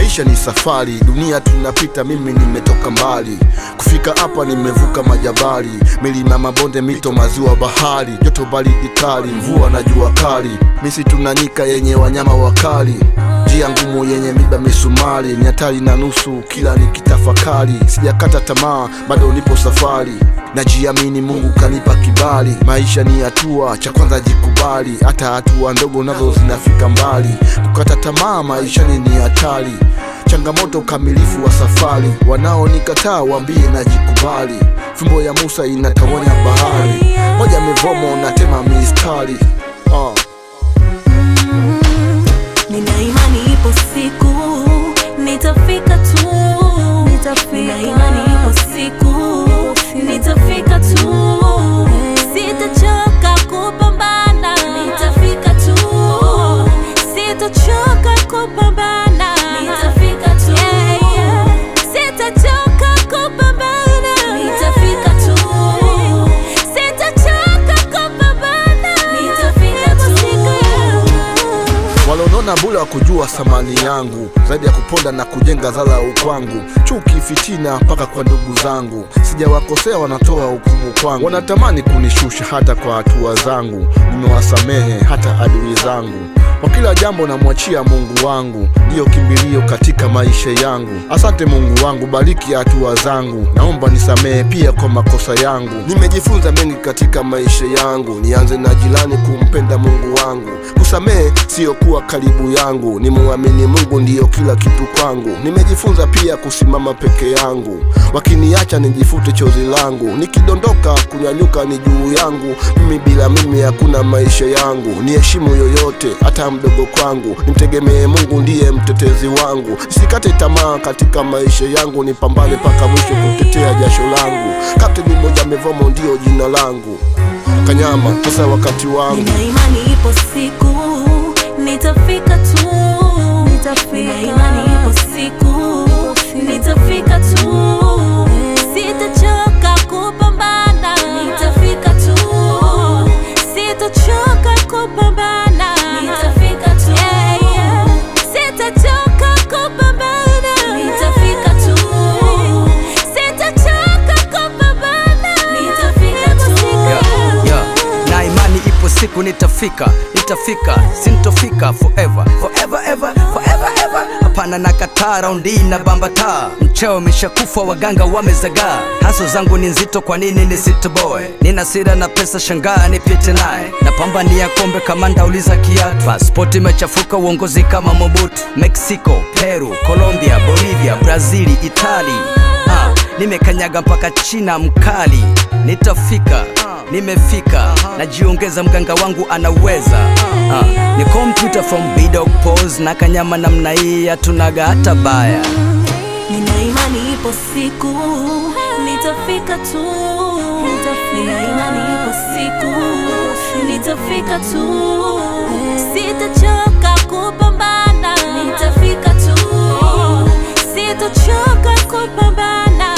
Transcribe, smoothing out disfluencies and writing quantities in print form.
Maisha ni safari, dunia tunapita, mimi nimetoka mbali. Kufika hapa nimevuka majabali, milima, mabonde, mito, maziwa, bahari. Joto, baridi kali, mvua na jua kali. Misitu na nyika yenye wanyama wakali. Njia ngumu yenye miba, misumari. Ni hatari na nusu kila nikitafakari. Sijakata tamaa, bado nipo safari. Najiamini, Mungu kanipa kibali. Maisha ni hatua, cha kwanza jikubali. Hata hatua ndogo nazo zinafika mbali. Kukata tamaa maishani ni hatari. Changamoto, ukamilifu wa safari. Wanaonikataa waambie najikubali. Fimbo ya Musa inatawanya bahari. Moja mivomo natema mistari. Nina imani ipo siku nitafika tu. Nina imani ipo siku nitafika tu. Sitachoka kupambana, nitafika tu. Sitachoka kupambana, nitafika tu. Sitachoka kupambana, nitafika tu. Sitachoka kupambana, nitafika tu. Walonona bula kujua thamani yangu, zaidi ya kuponda na kujenga dharau kwangu. Chuki, fitina, mpaka kwa ndugu zangu. Sijawakosea, wanatoa hukumu kwangu. Wanatamani kunishusha hata kwa hatua zangu. Nimewasamehe hata adui zangu. Kwa kila jambo namwachia Mungu wangu, ndiyo kimbilio katika maisha yangu. Asante Mungu wangu, bariki hatua zangu. Naomba nisamehe pia kwa makosa yangu. Nimejifunza mengi katika maisha yangu. Nianze na jirani, kumpenda Mungu wangu. Kusamehe sio kuwa karibu yangu. Nimuamini Mungu, ndiyo kila kitu kwangu. Nimejifunza pia kusimama peke yangu. Wakiniacha nijifute chozi langu. Nikidondoka kunyanyuka ni juu yangu. Mimi bila mimi hakuna maisha yangu. Niheshimu yoyote hata mdogo kwangu. Nimtegemee Mungu, ndiye mtetezi wangu. Nisikate tamaa katika maisha yangu. Nipambane mpaka mwisho kutetea jasho langu. Kapteni mmoja Mivomo ndio jina langu. Kanyama, sasa wakati wangu. Nina imani ipo siku nitafika tu. Nina imani ipo siku nitafika tu. Sitachoka kupambana, nitafika tu. Sitachoka kupambana, nitafika tu. Sitachoka kupambana, nitafika tu. Sitachoka kupambana, nitafika tu. Na imani ipo siku nitafika, sintofika forever, forever ever, forever ever. Hapana nakataa, raundi na bambata. Mcheo umeshakufa, waganga wamezagaa. Haso zangu ni nzito, kwa nini nisitoboe? Nina sira na pesa, shangaa nipite naye. Napambania kombe, kamanda uliza kiatu. Passport imechafuka, uongozi kama Mobutu. Mexico, Peru, Colombia, Bolivia, Brazili, Itali. Nimekanyaga mpaka China mkali. Nitafika, nimefika. Najiongeza, mganga wangu anaweza. Ni computer from B-Dog pose. Na kanyama namna hii hatunaga hata baya. Nina imani ipo siku nitafika tu. Nina imani ipo siku nitafika tu. Sitachoka kupambana, nitafika tu. Sitachoka kupambana.